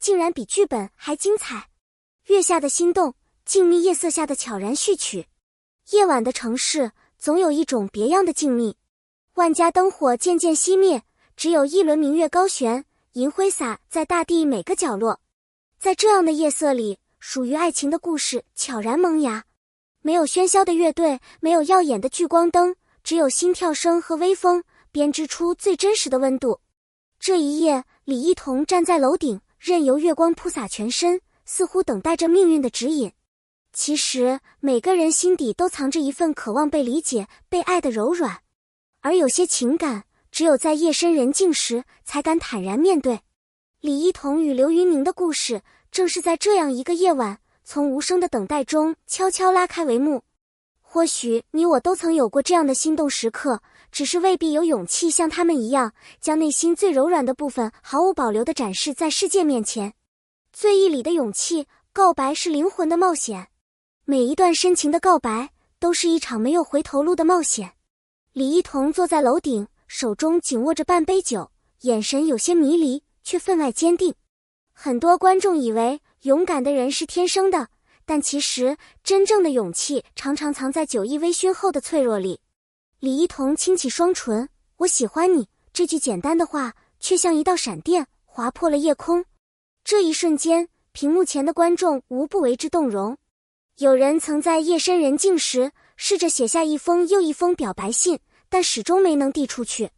竟然比剧本还精彩。月下的心动，静谧夜色下的悄然序曲。夜晚的城市总有一种别样的静谧，万家灯火渐渐熄灭，只有一轮明月高悬，银辉洒在大地每个角落。在这样的夜色里，属于爱情的故事悄然萌芽。没有喧嚣的乐队，没有耀眼的聚光灯，只有心跳声和微风，编织出最真实的温度。这一夜，李一桐站在楼顶，任由月光铺洒全身，似乎等待着命运的指引。其实，每个人心底都藏着一份渴望被理解、被爱的柔软，而有些情感，只有在夜深人静时，才敢坦然面对。李一桐与刘云宁的故事，正是在这样一个夜晚，从无声的等待中悄悄拉开帷幕。或许你我都曾有过这样的心动时刻，只是未必有勇气像他们一样，将内心最柔软的部分毫无保留地展示在世界面前。最义理的勇气，告白是灵魂的冒险。每一段深情的告白，都是一场没有回头路的冒险。李一桐坐在楼顶，手中紧握着半杯酒，眼神有些迷离，却分外坚定。很多观众以为勇敢的人是天生的，但其实真正的勇气常常藏在酒意微醺后的脆弱里。李一桐轻启双唇，我喜欢你，这句简单的话却像一道闪电划破了夜空。这一瞬间，屏幕前的观众无不为之动容。有人曾在夜深人静时试着写下一封又一封表白信，但始终没能递出去。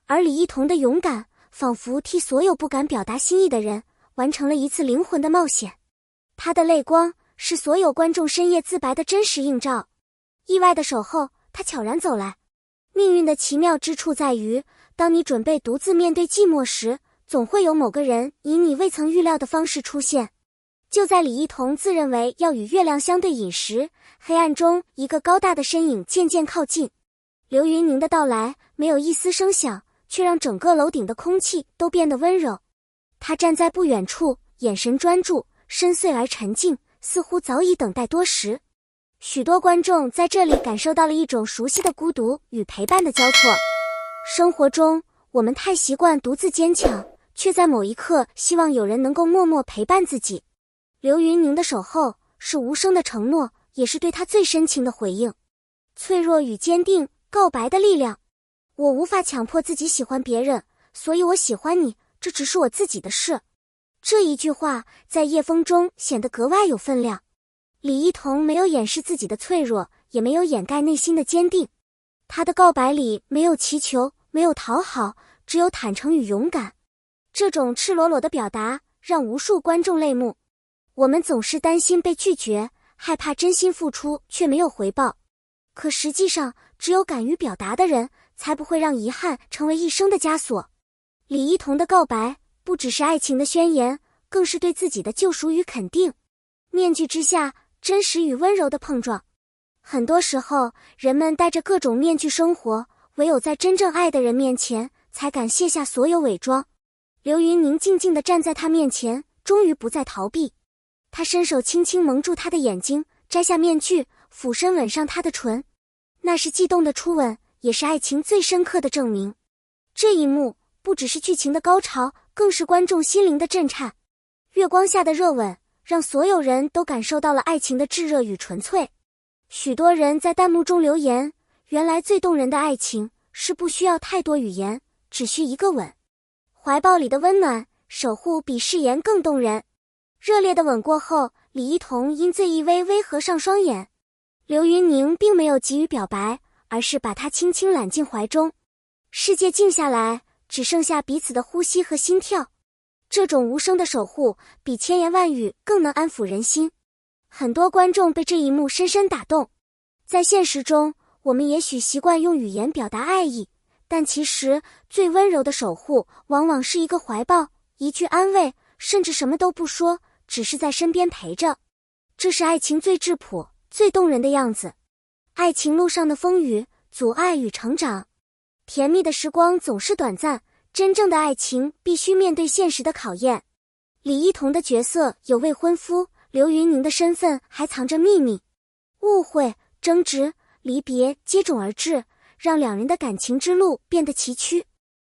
而李一桐的勇敢，仿佛替所有不敢表达心意的人完成了一次灵魂的冒险。他的泪光是所有观众深夜自白的真实映照。意外的守候，他悄然走来。命运的奇妙之处在于，当你准备独自面对寂寞时，总会有某个人以你未曾预料的方式出现。就在李一桐自认为要与月亮相对饮时，黑暗中一个高大的身影渐渐靠近。刘云宁的到来没有一丝声响，却让整个楼顶的空气都变得温柔。他站在不远处，眼神专注，深邃而沉静，似乎早已等待多时。许多观众在这里感受到了一种熟悉的孤独与陪伴的交错。生活中，我们太习惯独自坚强，却在某一刻希望有人能够默默陪伴自己。刘云宁的守候是无声的承诺，也是对他最深情的回应。脆弱与坚定，告白的力量。我无法强迫自己喜欢别人，所以我喜欢你，这只是我自己的事。这一句话在夜风中显得格外有分量。李一桐没有掩饰自己的脆弱，也没有掩盖内心的坚定。他的告白里没有祈求，没有讨好，只有坦诚与勇敢。这种赤裸裸的表达让无数观众泪目。我们总是担心被拒绝，害怕真心付出却没有回报。可实际上，只有敢于表达的人，才不会让遗憾成为一生的枷锁。李一桐的告白不只是爱情的宣言，更是对自己的救赎与肯定。面具之下，真实与温柔的碰撞。很多时候，人们戴着各种面具生活，唯有在真正爱的人面前，才敢卸下所有伪装。刘云宁静静地站在他面前，终于不再逃避。他伸手轻轻蒙住他的眼睛，摘下面具，俯身吻上他的唇。那是悸动的初吻，也是爱情最深刻的证明。这一幕不只是剧情的高潮，更是观众心灵的震颤。月光下的热吻，让所有人都感受到了爱情的炙热与纯粹。许多人在弹幕中留言，原来最动人的爱情是不需要太多语言，只需一个吻。怀抱里的温暖，守护比誓言更动人。热烈的吻过后，李一桐因醉意微微合上双眼。刘云宁并没有急于表白，而是把他轻轻揽进怀中。世界静下来，只剩下彼此的呼吸和心跳。这种无声的守护，比千言万语更能安抚人心。很多观众被这一幕深深打动。在现实中，我们也许习惯用语言表达爱意，但其实最温柔的守护，往往是一个怀抱，一句安慰，甚至什么都不说，只是在身边陪着。这是爱情最质朴、最动人的样子。爱情路上的风雨，阻碍与成长。甜蜜的时光总是短暂，真正的爱情必须面对现实的考验。李一桐的角色有未婚夫，刘云宁的身份还藏着秘密。误会、争执、离别接踵而至，让两人的感情之路变得崎岖。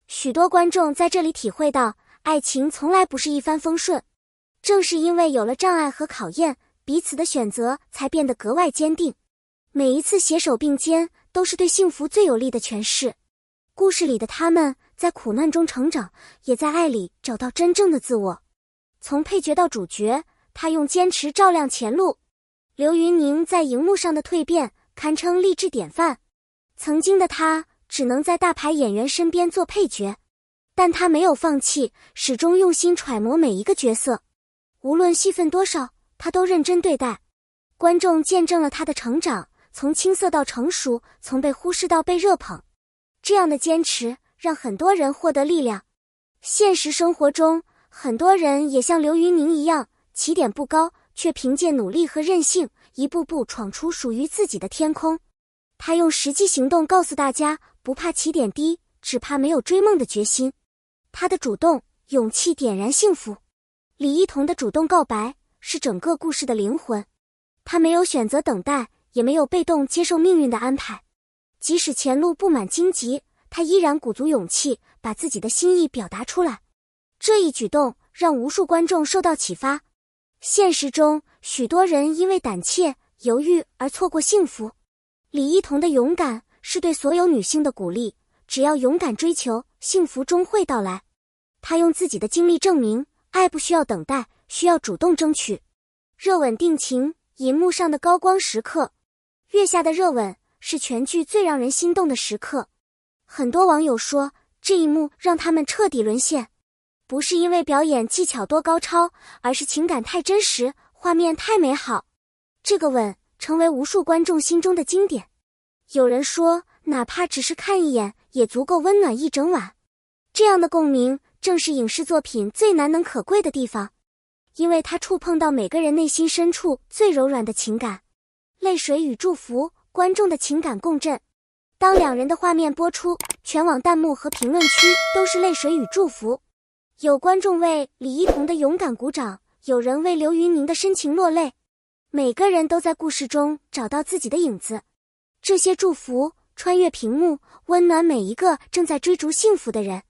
许多观众在这里体会到，爱情从来不是一帆风顺。正是因为有了障碍和考验，彼此的选择才变得格外坚定。每一次携手并肩，都是对幸福最有力的诠释。故事里的他们在苦难中成长，也在爱里找到真正的自我。从配角到主角，他用坚持照亮前路。刘云宁在荧幕上的蜕变，堪称励志典范。曾经的他只能在大牌演员身边做配角，但他没有放弃，始终用心揣摩每一个角色。无论戏份多少，他都认真对待。观众见证了他的成长，从青涩到成熟，从被忽视到被热捧。这样的坚持让很多人获得力量。现实生活中，很多人也像刘云宁一样，起点不高，却凭借努力和韧性，一步步闯出属于自己的天空。他用实际行动告诉大家，不怕起点低，只怕没有追梦的决心。他的主动、勇气点燃幸福。李一桐的主动告白是整个故事的灵魂。他没有选择等待，也没有被动接受命运的安排。即使前路布满荆棘，他依然鼓足勇气，把自己的心意表达出来。这一举动让无数观众受到启发。现实中，许多人因为胆怯、犹豫而错过幸福。李一桐的勇敢是对所有女性的鼓励，只要勇敢追求，幸福终会到来。他用自己的经历证明，爱不需要等待，需要主动争取。热吻定情，银幕上的高光时刻。月下的热吻是全剧最让人心动的时刻。很多网友说，这一幕让他们彻底沦陷。不是因为表演技巧多高超，而是情感太真实，画面太美好。这个吻成为无数观众心中的经典。有人说，哪怕只是看一眼，也足够温暖一整晚。这样的共鸣，正是影视作品最难能可贵的地方，因为它触碰到每个人内心深处最柔软的情感。泪水与祝福，观众的情感共振。当两人的画面播出，全网弹幕和评论区都是泪水与祝福。有观众为李一桐的勇敢鼓掌，有人为刘云宁的深情落泪。每个人都在故事中找到自己的影子。这些祝福穿越屏幕，温暖每一个正在追逐幸福的人。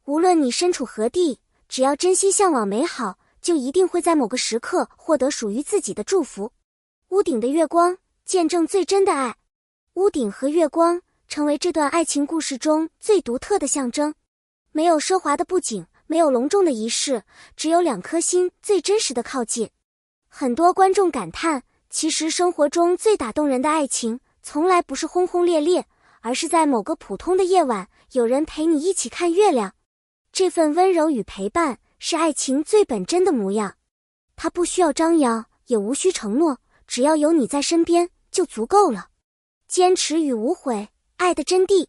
无论你身处何地，只要真心向往美好，就一定会在某个时刻获得属于自己的祝福。屋顶的月光，见证最真的爱。屋顶和月光成为这段爱情故事中最独特的象征。没有奢华的布景，没有隆重的仪式，只有两颗心最真实的靠近。很多观众感叹，其实生活中最打动人的爱情，从来不是轰轰烈烈，而是在某个普通的夜晚，有人陪你一起看月亮。这份温柔与陪伴，是爱情最本真的模样。它不需要张扬，也无需承诺，只要有你在身边，就足够了。坚持与无悔，爱的真谛。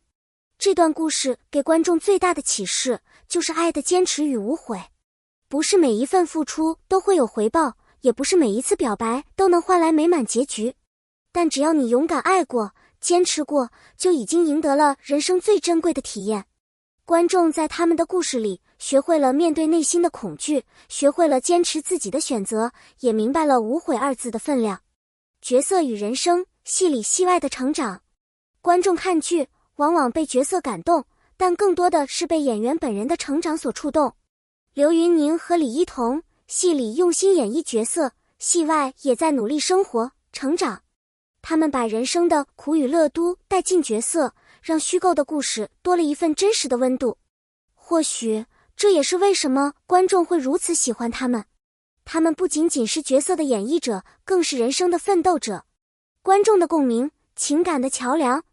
这段故事给观众最大的启示，就是爱的坚持与无悔。不是每一份付出都会有回报，也不是每一次表白都能换来美满结局。但只要你勇敢爱过，坚持过，就已经赢得了人生最珍贵的体验。观众在他们的故事里，学会了面对内心的恐惧，学会了坚持自己的选择，也明白了无悔二字的分量。角色与人生，戏里戏外的成长。观众看剧往往被角色感动，但更多的是被演员本人的成长所触动。刘云宁和李一桐，戏里用心演绎角色，戏外也在努力生活、成长。他们把人生的苦与乐都带进角色，让虚构的故事多了一份真实的温度。或许这也是为什么观众会如此喜欢他们。他们不仅仅是角色的演绎者，更是人生的奋斗者。观众的共鸣，情感的桥梁。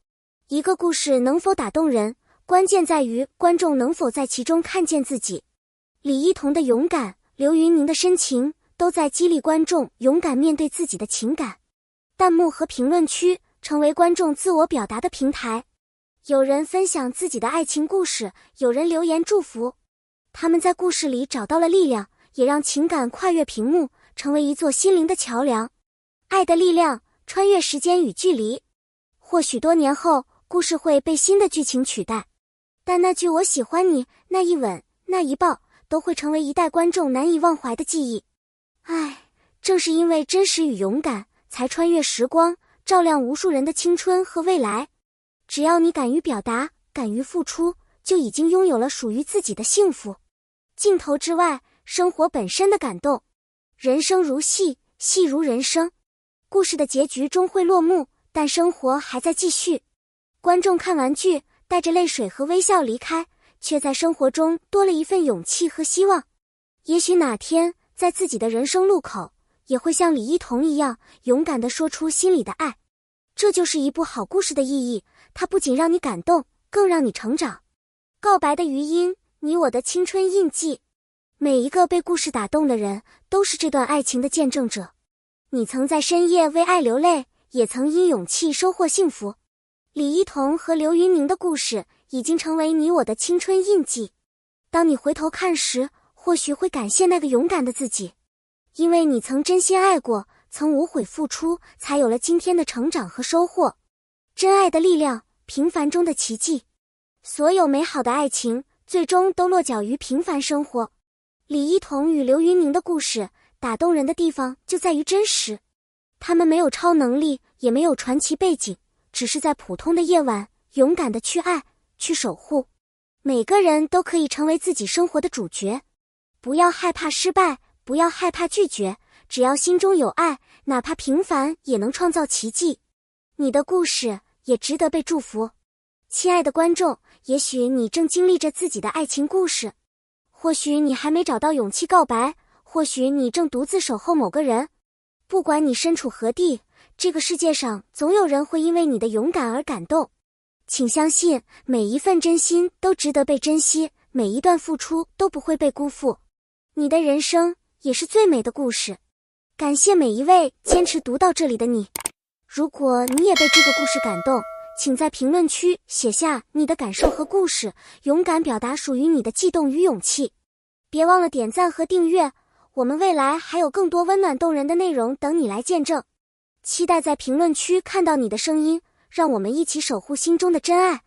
一个故事能否打动人，关键在于观众能否在其中看见自己。李一桐的勇敢，刘云宁的深情，都在激励观众勇敢面对自己的情感。弹幕和评论区成为观众自我表达的平台。有人分享自己的爱情故事，有人留言祝福。他们在故事里找到了力量，也让情感跨越屏幕，成为一座心灵的桥梁。爱的力量，穿越时间与距离。或许多年后，故事会被新的剧情取代，但那句我喜欢你，那一吻，那一抱，都会成为一代观众难以忘怀的记忆。唉，正是因为真实与勇敢，才穿越时光，照亮无数人的青春和未来。只要你敢于表达，敢于付出，就已经拥有了属于自己的幸福。镜头之外，生活本身的感动。人生如戏，戏如人生。故事的结局终会落幕，但生活还在继续。观众看完剧，带着泪水和微笑离开，却在生活中多了一份勇气和希望。也许哪天，在自己的人生路口，也会像李一桐一样，勇敢地说出心里的爱。这就是一部好故事的意义，它不仅让你感动，更让你成长。告白的余音，你我的青春印记。每一个被故事打动的人，都是这段爱情的见证者。你曾在深夜为爱流泪，也曾因勇气收获幸福。李一桐和刘云宁的故事，已经成为你我的青春印记。当你回头看时，或许会感谢那个勇敢的自己。因为你曾真心爱过，曾无悔付出，才有了今天的成长和收获。真爱的力量，平凡中的奇迹。所有美好的爱情，最终都落脚于平凡生活。李一桐与刘云宁的故事，打动人的地方就在于真实。他们没有超能力，也没有传奇背景，只是在普通的夜晚，勇敢地去爱，去守护。每个人都可以成为自己生活的主角。不要害怕失败，不要害怕拒绝，只要心中有爱，哪怕平凡也能创造奇迹。你的故事也值得被祝福。亲爱的观众，也许你正经历着自己的爱情故事，或许你还没找到勇气告白，或许你正独自守候某个人。不管你身处何地，这个世界上总有人会因为你的勇敢而感动。请相信，每一份真心都值得被珍惜，每一段付出都不会被辜负。你的人生也是最美的故事。感谢每一位坚持读到这里的你。如果你也被这个故事感动，请在评论区写下你的感受和故事，勇敢表达属于你的悸动与勇气。别忘了点赞和订阅，我们未来还有更多温暖动人的内容等你来见证。期待在评论区看到你的声音，让我们一起守护心中的真爱。